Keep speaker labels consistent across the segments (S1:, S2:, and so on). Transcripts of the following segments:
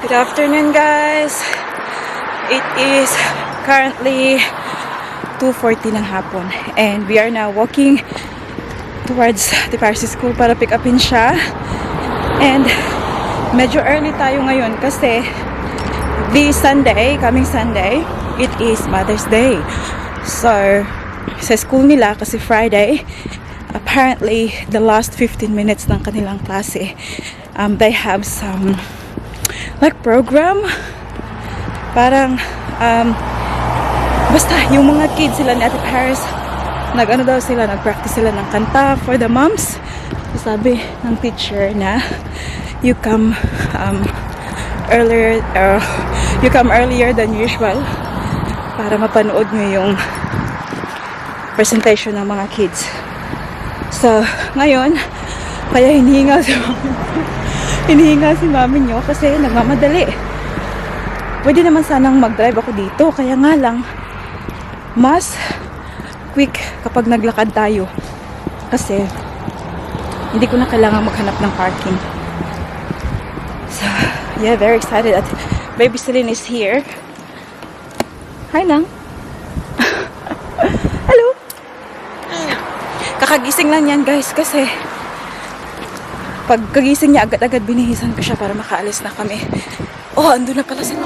S1: Good afternoon, guys. It is currently 2:40 ng hapon and we are now walking towards the Paris school para pick upin siya. And medyo early tayo ngayon kasi this Sunday, coming Sunday, it is Mother's Day. So, sa school nila kasi Friday, apparently the last 15 minutes ng kanilang klase, they have some like program, parang basta yung mga kids sila ni Ate Paris nag-ano daw sila, nag-practice sila ng kanta for the moms. Sabi ng teacher na you come earlier than usual para mapanood nyo yung presentation ng mga kids. So ngayon kaya hinihinga si mami nyo kasi nagmamadali. Pwede naman sanang mag-drive ako dito, kaya nga lang mas quick kapag naglakad tayo kasi hindi ko na kailangan maghanap ng parking. So yeah, very excited that baby Celine is here. Hi Nang. Hello. Kakagising lang yan, guys, kasi pagkagising niya agad-agad binihisan ko siya para makaalis na kami. Oh, andun na pala sa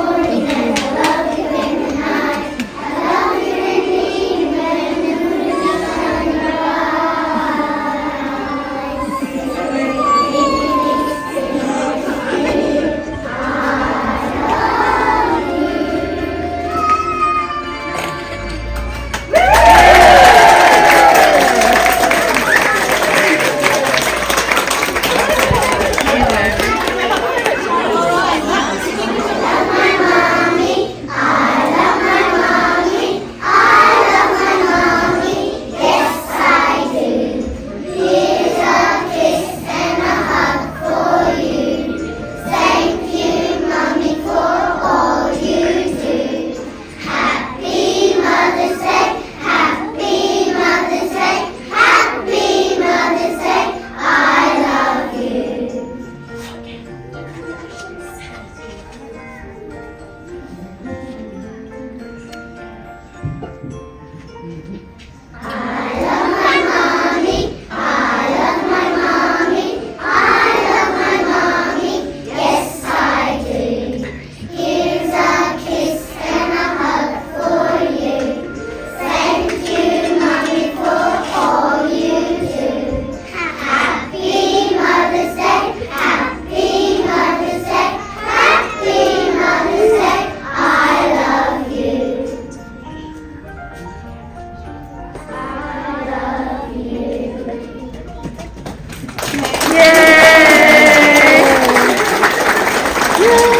S2: You.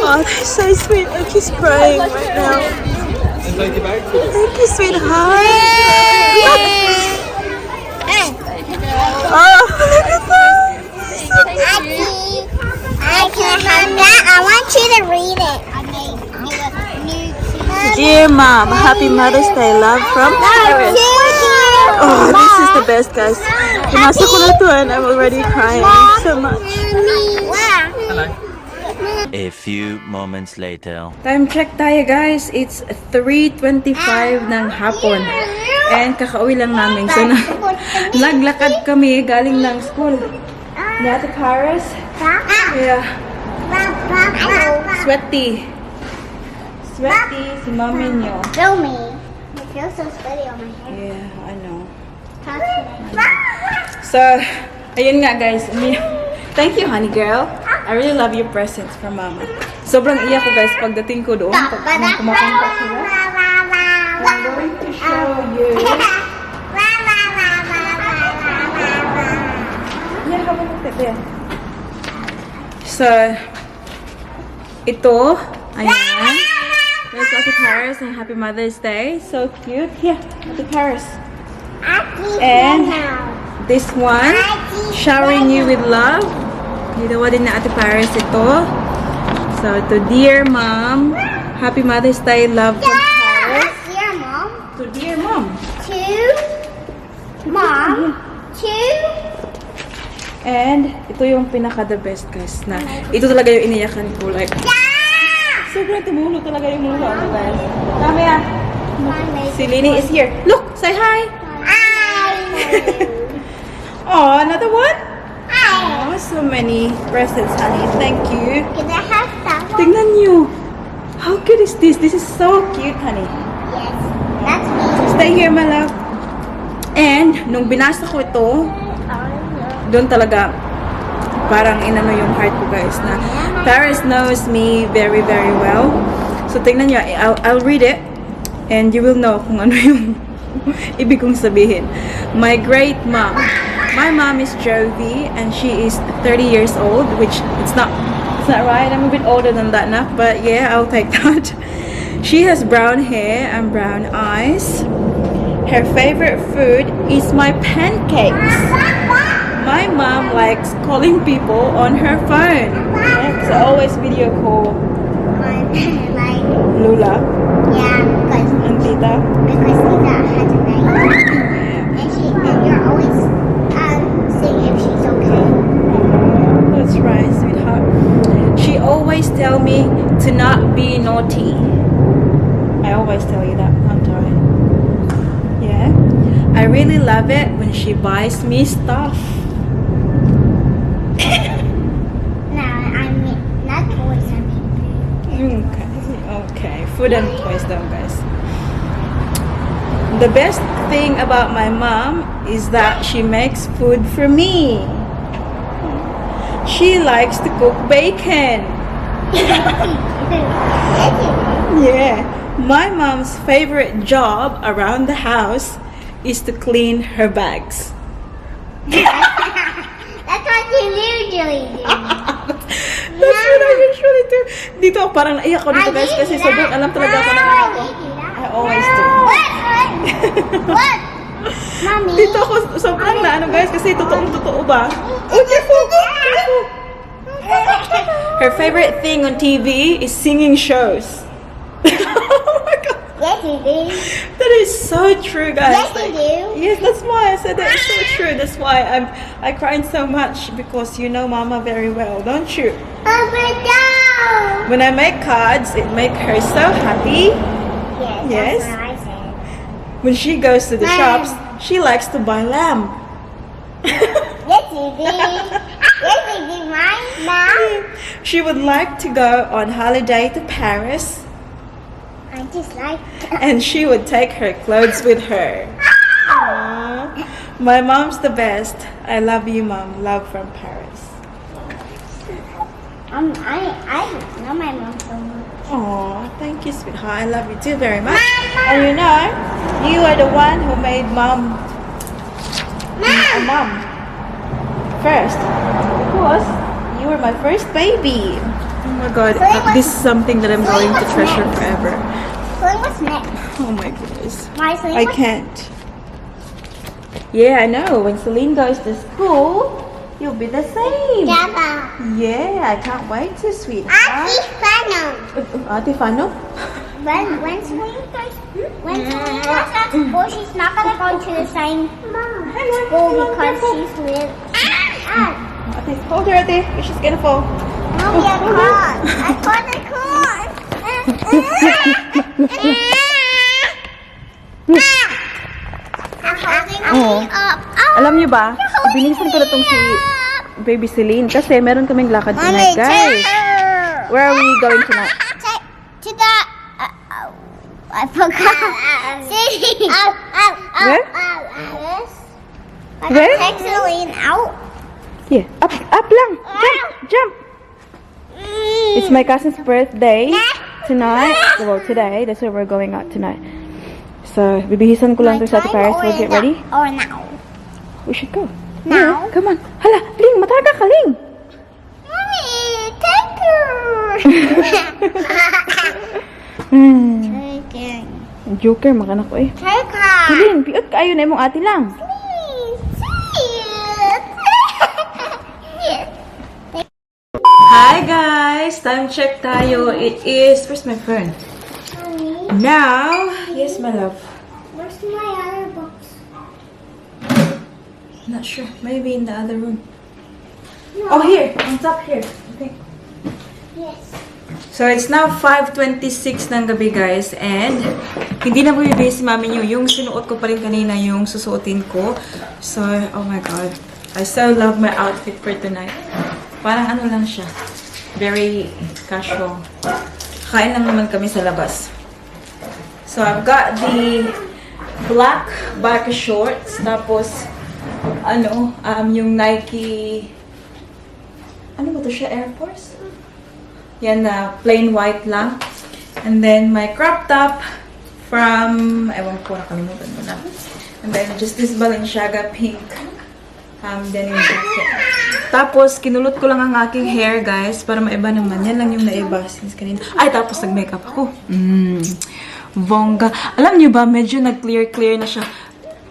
S1: Oh, that's so sweet. I'm just crying right now. Thank you, sweetheart. Oh, look at that. So cute.
S2: I can have that. I want you to read it.
S1: Dear Mom, Happy Mother's Day. Love from Paris. Oh, this is the best, guys. Pumasok ko na to and I'm already crying so much.
S3: A few moments later.
S1: Time check tayo, guys. It's 3:25 ng hapon. And kakauwi lang namin. So, naglakad kami galing ng school. Ni Ate Paris. Yeah. Sweaty. Sweaty si mami nyo.
S2: Feel me. It feels so sweaty on my hair.
S1: Yeah, I know.
S2: Touch me.
S1: So, ayun nga, guys. Thank you, honey girl. I really love your presents from mama. Sobrang iyak ko, guys, pagdating ko doon. Pag kumakanta sila. I'm going to show you. Yan, habang natin. So, ito. Ayan. There's Ate Paris and Happy Mother's Day. So cute. Here, Ate Paris. And this one, showering you with love. Ginawa din na Ate Paris ito. So, to dear Mom, Happy Mother's Day, love from Paris.
S2: Dear Mom.
S1: To dear Mom.
S2: To Mom. To.
S1: And ito yung pinaka the best, guys, na ito talaga yung iniyakan ko, like sobrang tumulo talaga yung mukha ko, guys. Tama yan. Si Lini is here. Look, say hi.
S2: Hi.
S1: Oh, another one?
S2: Hi.
S1: Oh, so many presents, honey. Thank you.
S2: Can I have that one?
S1: Tingnan nyo. How cute is this? This is so cute, honey.
S2: Yes. That's me.
S1: Stay here, my love. And, nung binasa ko ito, doon talaga parang inano yung heart ko, guys, na Paris knows me very, very well. So, tingnan nyo. I'll read it and you will know kung ano yung ibig kong sabihin. My great mom. My mom is Jovi and she is 30 years old, which it's not right. I'm a bit older than that now, but yeah, I'll take that. She has brown hair and brown eyes. Her favorite food is my pancakes. My mom likes calling people on her phone. Yeah, I always video call
S2: Like,
S1: Lula
S2: yeah,
S1: and Tita.
S2: because Lisa has a name. And you're always seeing if she's okay.
S1: That's right, sweetheart. She always tell me to not be naughty. I always tell you that, don't I? Yeah. I really love it when she buys me stuff.
S2: No, I mean, not toys, I mean.
S1: Okay. Food and toys though, guys. The best thing about my mom is that she makes food for me. She likes to cook bacon. Yeah. My mom's favorite job around the house is to clean her bags.
S2: That's what you usually do.
S1: That's what I usually do. Dito, parang naiyak ko dito, guys, kasi sobrang alam talaga ako ng anak ko. I always do.
S2: What? Mommy.
S1: Dito ako sobrang na ano, guys, kasi totoo ba? Oh, careful! Careful! Her favorite thing on TV is singing shows. Oh my god.
S2: Yes, you do.
S1: That is so true, guys.
S2: Yes, you do.
S1: Yes, that's why I said that. It's so true. That's why I cried so much, because you know Mama very well, don't you?
S2: Down.
S1: When I make cards, it makes her so happy.
S2: Yes,
S1: Yes.
S2: that's what I said.
S1: When she goes to the
S2: Lamb.
S1: shops, she likes to buy lamb.
S2: Yes, you do. Yes, you do, Mom.
S1: She would like to go on holiday to Paris,
S2: I just like.
S1: and she would take her clothes with her. Aww. My mom's the best. I love you, Mom. Love from Paris.
S2: I know my mom so much.
S1: Aw, thank you, sweetheart. I love you too very much. And you know, you are the one who made Mom a mom first, because you were my first baby. Oh my god, this is something that I'm going to treasure forever.
S2: Celine, what's next?
S1: Oh my goodness.
S2: My Celine,
S1: I
S2: what's
S1: can't. Yeah, I know. When Celine goes to school, you'll be the same.
S2: Java.
S1: Yeah, I can't wait to, sweetheart.
S2: Ate Fano.
S1: Ate Fano?
S2: When Celine goes to school, she's not gonna go to the same school because she's with.
S1: Ate, hold her, Ate. She's gonna fall.
S2: Mommy, I caught. I'm holding me up.
S1: Alam niyo ba, binisan ko na tong si Baby Celine kasi meron kaming lakad tonight, guys. Where are we going tonight?
S2: To the. I forgot. City.
S1: Where?
S2: I
S1: Where?
S2: take Celine out.
S1: Yeah, up lang. Jump. It's my cousin's birthday tonight. Well, today. That's why we're going out tonight. So, bibihisan ko lang to sa Ate Paris. We'll get ready.
S2: Or now.
S1: We should go.
S2: Now?
S1: Yeah, come on. Hala, Ling, mataga ka, Ling.
S2: Mommy, take her. Take her.
S1: Joker, makanak ko eh.
S2: Take her.
S1: Ling, piot ka ayun na mong ate lang. Hi guys! Time check tayo. It is... Where's my phone? Now... Yes, my love.
S2: Where's my other box?
S1: Not sure. Maybe in the other room. Oh, here. On top here. Okay.
S2: Yes.
S1: So, it's now 5:26 ng gabi, guys. And, hindi na bumibigay si mami niyo. Yung sinuot ko pa rin kanina yung susuotin ko. So, oh my God. I so love my outfit for tonight. Parang ano lang siya. Very casual. Kain lang naman kami sa labas. So, I've got the black biker shorts. Tapos, yung Nike... Ano ba ito siya? Air Force? Yan na, plain white lang. And then, my crop top from... Ewan ko, nakalimutan mo na. And then, just this Balenciaga pink denim jacket. Tapos, kinulot ko lang ang aking hair, guys, para maiba naman. Yan lang yung naiba since kanina. Ay, tapos nag-makeup ako. Bongga. Alam niyo ba, medyo nag-clear na siya.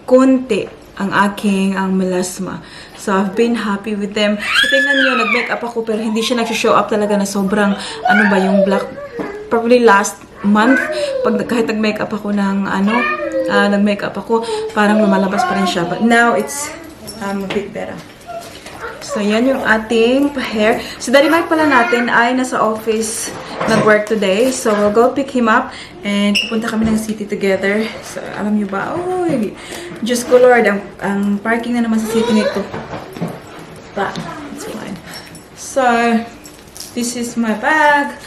S1: Konti ang aking melasma. So, I've been happy with them. So, tingnan niyo, nag-makeup ako, pero hindi siya nag-show up talaga na sobrang, yung black, probably last month, kahit nag-makeup ako nag-makeup ako, parang lumalabas pa rin siya. But now, it's a bit better. So, yan yung ating hair. Si Daddy Mike pala natin ay nasa office nag-work today. So, we'll go pick him up and pupunta kami ng city together. So, alam niyo ba? Oh, Diyos ko Lord, ang parking na naman sa city nito. But, it's fine. So, this is my bag.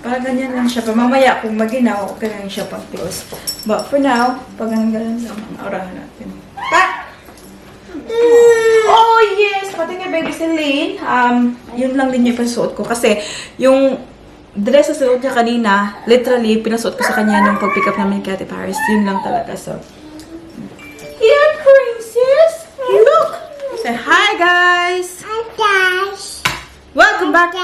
S1: Parang ganyan lang siya. Mamaya, kung maginaw, okay lang siya pag-close. But for now, pag ganyan lang ang orahan natin. Oh, yes! Pati nga Baby Celine, yun lang din yung pinasuot ko. Kasi, yung dress na suot niya kanina, literally, pinasuot ko sa kanya nung pag-pick up namin kay Ate Paris. Yun lang talaga. So, here, princess! Look! Say hi, guys!
S2: Hi, guys.
S1: Welcome back to...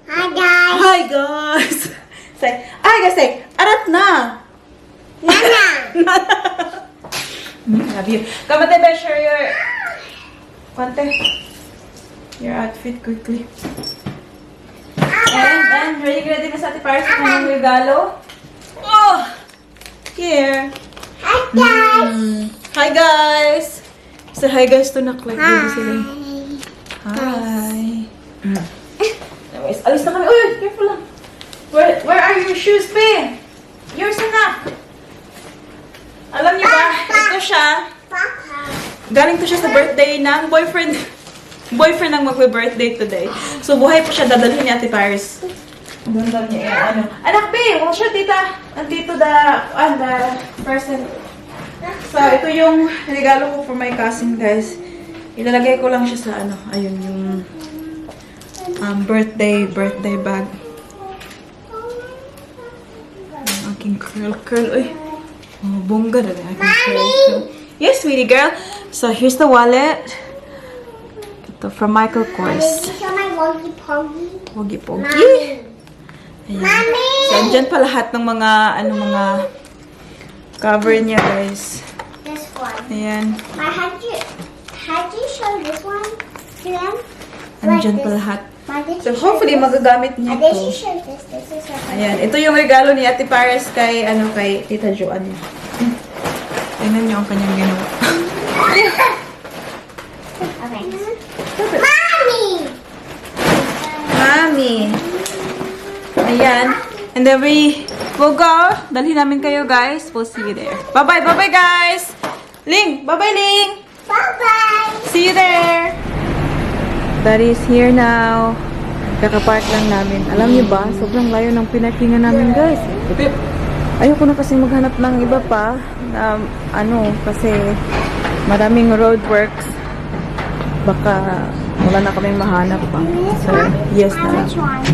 S2: Hi, guys.
S1: Hi, guys! Say, hi, guys, say, arat na!
S2: Nana.
S1: Love you. Come on, baby, share your outfit quickly. And ready na sa Ate Paris sa kanyang regalo. Oh! Here.
S2: Hi, guys.
S1: Hi, guys! Say hi, guys, to Naklag. Baby Celine. Hi. Anyways, alis na kami. Uy, careful lang. Where are your shoes, Pe? Yours na. Alam niyo ba, ito siya. Galing to siya sa birthday ng boyfriend ang magbe-birthday today. So, buhay pa siya. Dadalhin ni Ate Paris. Doon niya Anak, Pe! Wala siya, tita. Andito the person. So, ito yung regalo ko for my cousin, guys. Ilalagay ko lang siya sa ayun, yung birthday bag. Ang aking curl. Uy. Oh, bongga na rin. Yes, sweetie girl. So, here's the wallet. Ito, from Michael Kors.
S2: Show my Woggy Poggy.
S1: Pogi Pogi.
S2: Mommy.
S1: Ayan.
S2: Mommy.
S1: So, andyan pa lahat ng mga, mga cover niya, guys.
S2: This one.
S1: Ayan.
S2: Had you show this one to them?
S1: Andyan
S2: Like
S1: pa
S2: this.
S1: lahat.
S2: Mom, did
S1: So,
S2: you show
S1: hopefully,
S2: this?
S1: magagamit niya
S2: Did you
S1: ito.
S2: show this? This is her.
S1: Ayan. Ito yung regalo ni Ate Paris kay, kay Tita Joanne. Tingnan niyo ang kanyang ginawa.
S2: Okay. Mommy!
S1: Mami. Ayan. And then we will go. Dalhin namin kayo, guys. We'll see you there. Bye-bye. Bye-bye, guys. Ling. Bye-bye, Ling.
S2: Bye-bye!
S1: See you there. Daddy's here now. Kakapark lang namin. Alam niyo ba, sobrang layo ng pinakinga namin, guys. Ayoko na kasi maghanap ng iba pa. Kasi maraming roadworks. Baka wala na kaming mahanap pa. So, yes na lang.
S2: Which one?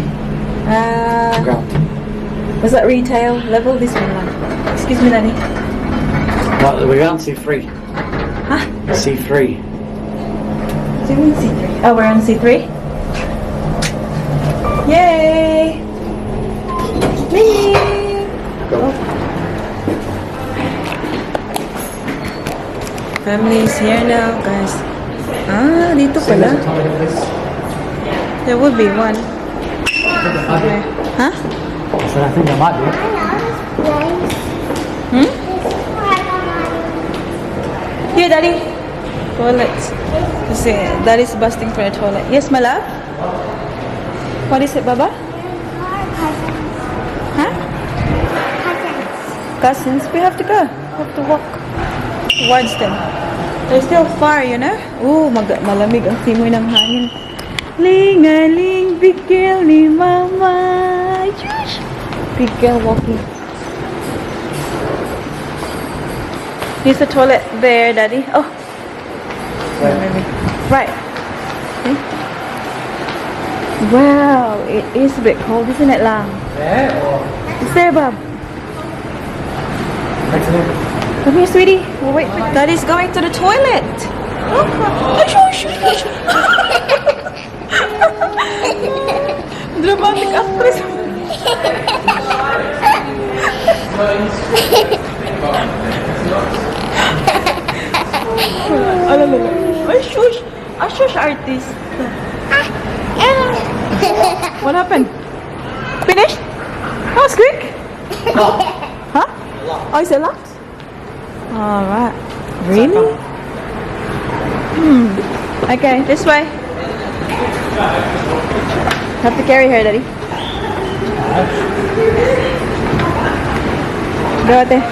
S1: Was that retail level? This one lang. Excuse me, Nanny.
S4: Well, we're on C3.
S1: Huh?
S4: C3.
S1: So we're on C3. Oh, we're on C3? Yay! Whee!
S4: Go.
S1: Family is here now, guys. Ah, dito pala. There would be one. Okay. Huh?
S4: So I think there might be.
S1: Hmm? Here, Daddy. Toilet. Kasi Daddy's busting for a toilet. Yes, my love? What is it, Baba? Huh? Cousins. We have to go. We have to walk towards them. They're still far, you know? Ooh, malamig ang simoy ng hangin. Ling-a-ling, big girl ni Mama. Shush! Big girl walking. There's a toilet there, Daddy. Oh. Maybe. Right. Okay. Wow, it is a bit cold, isn't it, Lang?
S4: There or
S1: Is there, Bob?
S4: next to it?
S1: Come here, sweetie. We'll wait for Daddy's going to the toilet. Oh, shush, shush. Dramatic actress. Alala. Ay, shush. Ah, shush, artist. What happened? Finished? That was quick. Huh? Oh, is it locked? Alright. Really? Okay, this way. Have to carry her, Daddy. Go out there.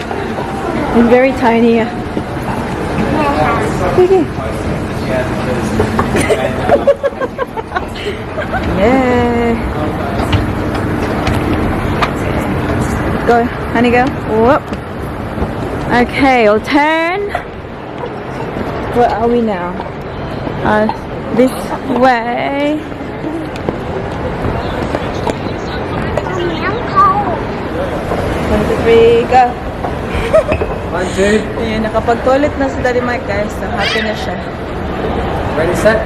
S1: It's very tiny. Okay. Yeah. Go, honey, go. Whoop. Okay, we'll turn. Where are we now? This way.
S2: I'm cold.
S1: 1, 2, 3, go.
S4: 1, 2.
S1: Ayan, nakapag-toilet na si Daddy Mike, guys. So, happy na siya.
S4: Ready, set?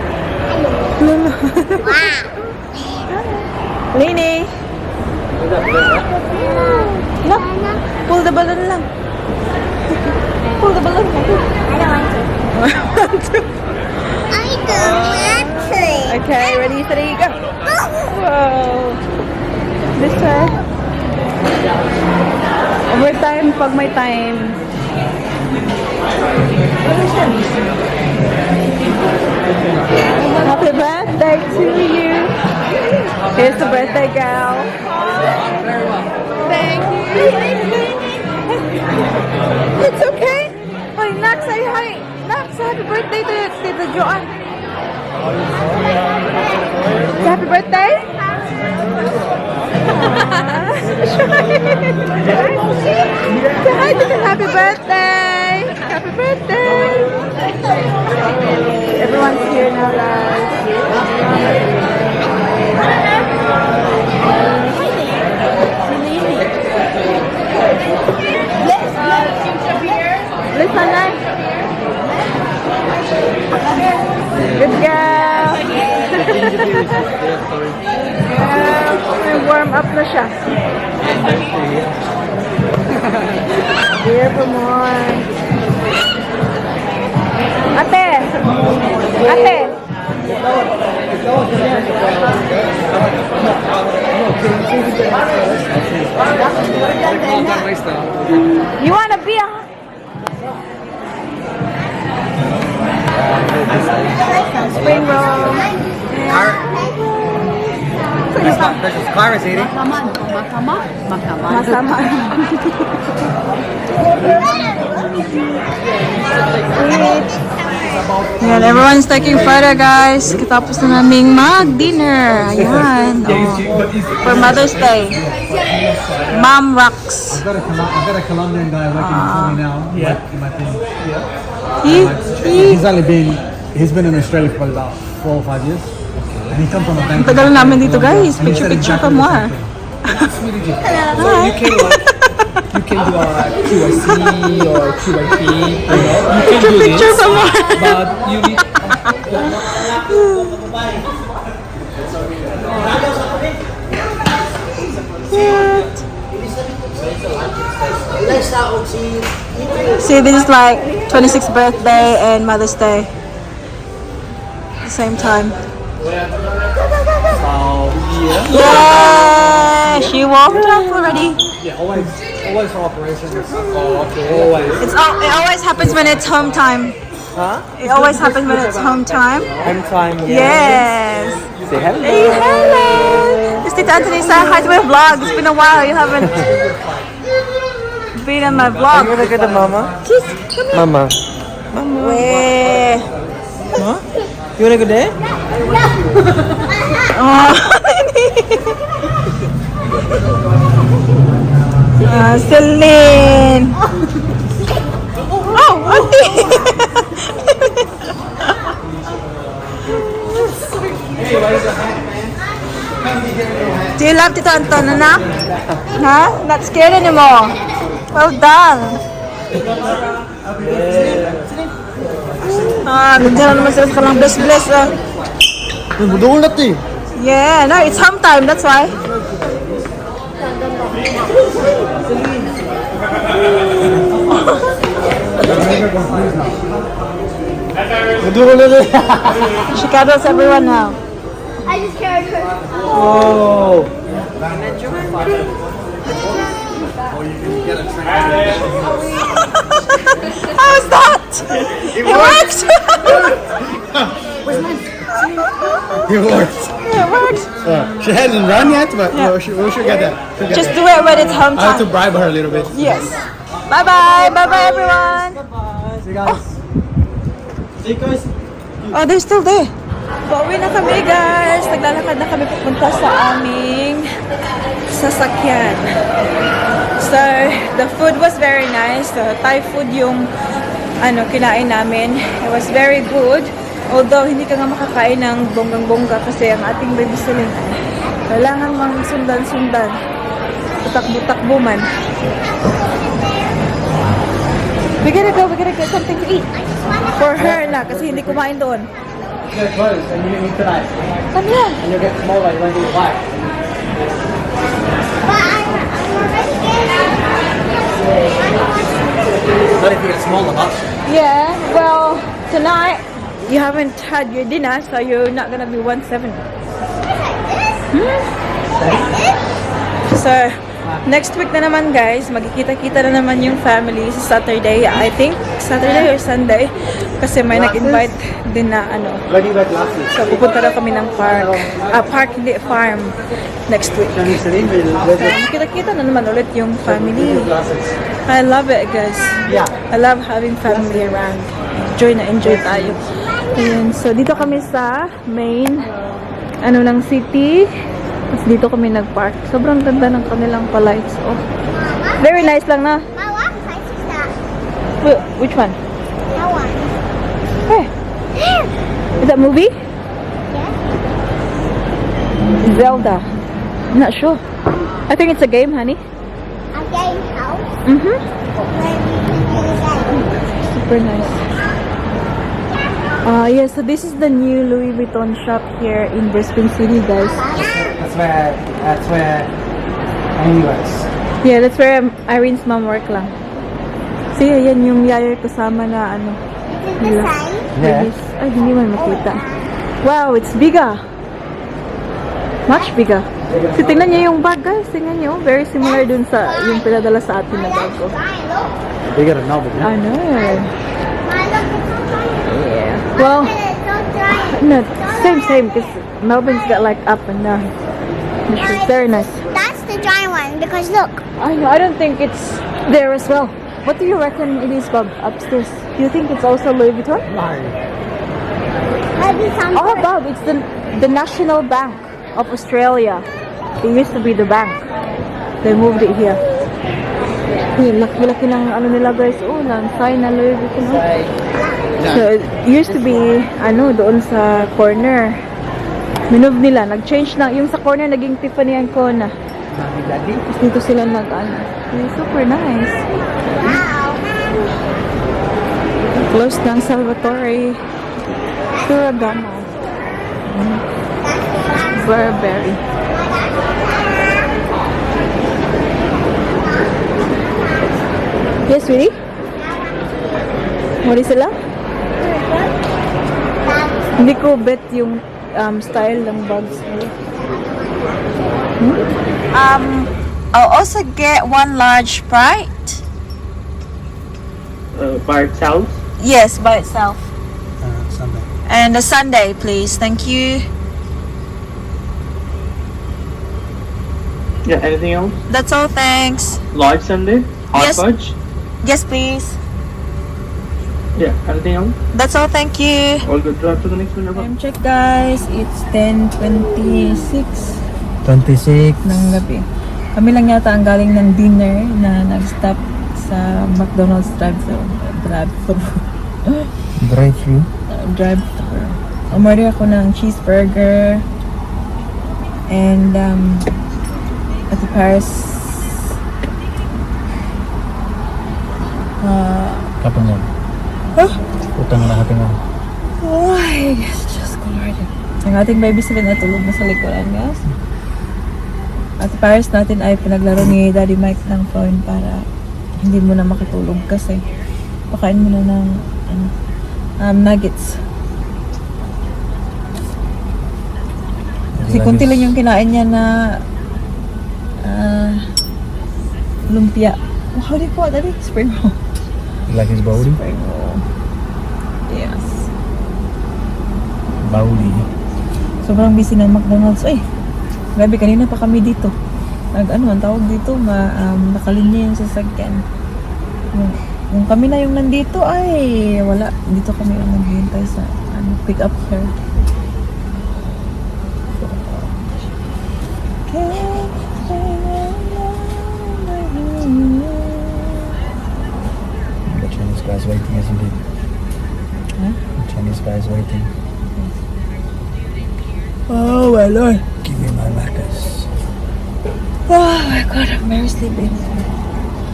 S1: Lini! Look! Pull the balloon lang. Pull the balloon.
S2: I don't want to. I don't want to.
S1: Okay, ready, steady, go! Whoa! This way. Overtime pag may time. Happy birthday to you. Here's the birthday girl. Thank you. It's okay. Hi, Nax, say hi. Nax, happy birthday to Tita Joanne. Happy birthday. Say hi to me. Happy birthday. Happy birthday. Everyone's here now, guys. siya. Here for more. Ate! Ate! You wanna be a... Spring roll.
S4: This is Clara's eating.
S1: Masama. Ayan, everyone's taking photo, guys. Katapos na naming mag-dinner. Ayan. Oh. For Mother's Day. Mom rocks.
S4: I've got a Colombian guy working for me now. Yeah. In my team. He's been in Australia for about 4 or 5 years. And he comes from a bank.
S1: Tagal namin dito, guys. Picture ka mo, ah.
S5: You can do a QIC or QIP, you know. You can do
S1: Picture
S5: this,
S1: ka mo.
S5: but you need...
S1: See, this is like 26th birthday and Mother's Day. At the same time. Yeah, she walked up already.
S4: Yeah, always for operations.
S5: Oh, okay. Always.
S1: It always happens when it's home time.
S5: Huh?
S1: It always happens when it's home time.
S5: Home time.
S1: Yes.
S5: Say hello.
S1: Hey, hello. It's Tita Anthony saying hi to my vlog. It's been a while. You haven't been in my vlog.
S5: You wanna go to Mama?
S1: Kiss. Come here.
S5: Mama.
S1: Where?
S5: Huh? You wanna go there?
S1: Oh. Celine. Oh, auntie. Do you love Tito Anton, anak? Huh? Not scared anymore. Well done. Ganda na naman sila sa kalang bless.
S4: Budulat eh.
S1: Yeah, no, it's home time, that's why. She cuddles everyone now.
S2: I just carried her.
S5: Oh.
S1: How's that? It worked!
S4: It works.
S1: It worked.
S4: She hasn't run yet, but we should get that.
S1: Just do it when it's home
S4: I have to
S1: time.
S4: bribe her a little bit.
S1: Yes. Bye-bye. Bye-bye, everyone.
S5: See you guys. See you guys.
S1: Oh, they're still there. Pauwi na kami, guys. Naglalakad na kami pupunta sa aming sasakyan. So, the food was very nice. Thai food yung kinain namin. It was very good. Although, hindi ka nga makakain ng bonggang-bongga kasi ang ating baby Celine kailangan mang sundan-sundan. Takbo-takbo man. We gotta go get something to eat. For her na, kasi hindi kumain doon.
S4: Get close and you eat tonight.
S1: Come here.
S4: And you'll get smaller when you bite.
S2: But I'm already getting.
S4: Not if you get smaller, but
S1: Yeah, well, tonight, you haven't had your dinner, so you're not gonna be 170. So, next week na naman, guys, magkikita-kita na naman yung family sa Saturday. I think Saturday or Sunday. Kasi may nag-invite din na
S4: where do you get glasses?
S1: So, pupunta na kami ng park. Park, hindi, farm. Next week. Kita-kita na naman ulit yung family. I love it, guys.
S4: Yeah.
S1: I love having family around. Enjoy tayo. Ayan, so dito kami sa main ng city. Tapos dito kami nag-park. Sobrang ganda ng kanilang palights. Oh. Very nice lang na.
S2: My what size is that?
S1: Which one?
S2: That one.
S1: Where?
S2: There.
S1: Is that movie?
S2: Yes.
S1: Zelda. I'm not sure. I think it's a game, honey.
S2: A game house.
S1: Mm-hmm.
S2: Where we can play the game.
S1: Super nice. Yeah, so this is the new Louis Vuitton shop here in Brisbane City, guys.
S4: That's where Anyways.
S1: Yeah, that's where Irene's mom work lang. See, ayan yung yaya kasama na ano.
S2: Is it the same?
S4: Yeah.
S1: Babies. Ay, hindi man makita. Wow, it's bigger. Much bigger. So, tingnan niyo yung bag, guys. Tingnan niyo. Very similar dun sa yung pinadala sa atin na bag ko.
S2: Giant, look.
S4: Bigger than Melbourne.
S1: I know.
S2: Ma, look, it's so giant.
S1: Yeah. Well,
S2: It's so giant.
S1: no, same, because Melbourne's got like up and down. It's very nice.
S2: That's the giant one because look.
S1: I know, I don't think it's there as well. What do you reckon it is, Bob, upstairs? Do you think it's also Louis Vuitton?
S2: Maybe some.
S1: Oh, Bob, it's the National Bank of Australia. It used to be the bank. They moved it here. Laki-laki ng ano nila, guys. Oh, lang sign na Louis Vuitton. Oh. So, it used to be, ano, doon sa corner. Minove nila. Nag-change na. Yung sa corner, naging Tiffany and Kona. Tapos dito sila nag-ano. Super nice.
S2: Wow.
S1: Close ng Salvatore. Ferragamo. Burberry. Yes, sweetie? What is sila? Hindi ko bet yung style ng bags nila. I'll also get one large Sprite.
S5: By itself.
S1: Yes, by itself.
S4: Sunday.
S1: And a sundae, please. Thank you.
S5: Yeah, anything else?
S1: That's all, thanks.
S5: Large sundae? Hot
S1: Yes.
S5: fudge?
S1: Yes, please.
S5: Yeah, anything else?
S1: That's all, thank you.
S5: All good. Drive to the next window.
S1: Time check, guys. It's 10:26
S4: 26.
S1: ng gabi. Kami lang yata ang galing ng dinner na nag-stop sa McDonald's drive-thru.
S4: Drive-thru.
S1: Drive-thru. Umorder ako ng cheeseburger and at the Paris
S4: Kapan yan? Utang na natin yan.
S1: ay, Diyos ko Lord. Ang ating baby sila natulog na sa likuran, guys. At Paris natin ay pinaglaro ni Daddy Mike ng phone para hindi mo na makatulog kasi pakain mo na ng nuggets. Kasi kunti lang yung kinain niya na lumpia. How do you call that? Spring roll.
S4: You like his body?
S1: Spring roll. Yes.
S4: Body.
S1: Sobrang busy ng McDonald's. Ay, grabe, kanina pa kami dito. Ang tawag dito, nakalinya yung sasakyan. Kung kami na yung nandito, ay, wala. Dito kami yung naghihintay sa pick up her.
S4: The Chinese guy's waiting, isn't he?
S1: Huh?
S4: The Chinese guy's waiting.
S1: Oh my Lord.
S4: Give me my Macca's.
S1: Oh my God, I'm very sleepy.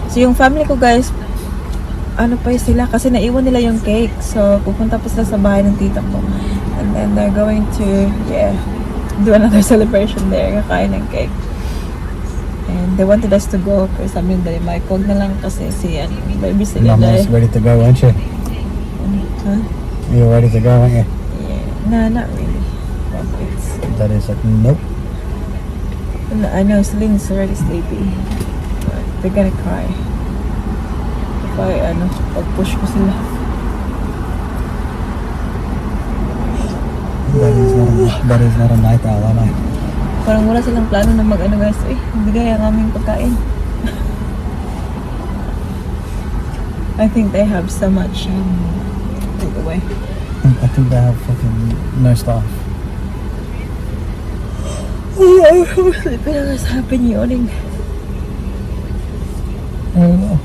S1: So yung family ko, guys, pa sila kasi naiwan nila yung cake. So pupunta pa sila sa bahay ng tita ko. And then they're going to, do another celebration there. Kakain ng cake. And they wanted us to go. Pero sabi yung Daddy Mike, huwag na lang kasi si baby sila
S4: Mama's ready to go, aren't you?
S1: Huh?
S4: You're ready to go, aren't you?
S1: Yeah. No, not really.
S4: That is like, nope.
S1: I know Celine's already sleepy. But they're gonna cry. If I, pag-push ko sila.
S4: That is not a night owl, am I?
S1: Parang wala silang plano na guys. Bigay ang aming pagkain. I think they have so much takeaway.
S4: I think they have fucking no staff.
S1: I'm sleepy na sa hapon yawning.
S4: Oh,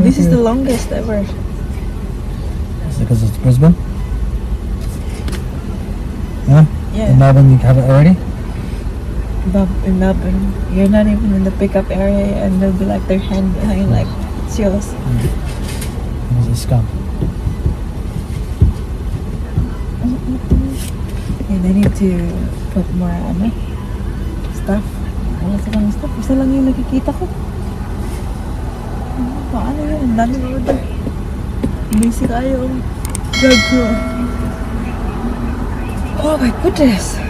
S1: This is the longest ever.
S4: Is it because it's Brisbane? Yeah?
S1: Yeah.
S4: In Melbourne you have it already?
S1: In Melbourne, you're not even in the pickup area and they'll be like their hand behind like, it's yours.
S4: It's a scum.
S1: Yeah, they need to put more stuff. Wala silang staff. Isa lang yung nakikita ko. Paano yun? Ang dami mga doon. Busy kayo. Gag ko. Oh my goodness.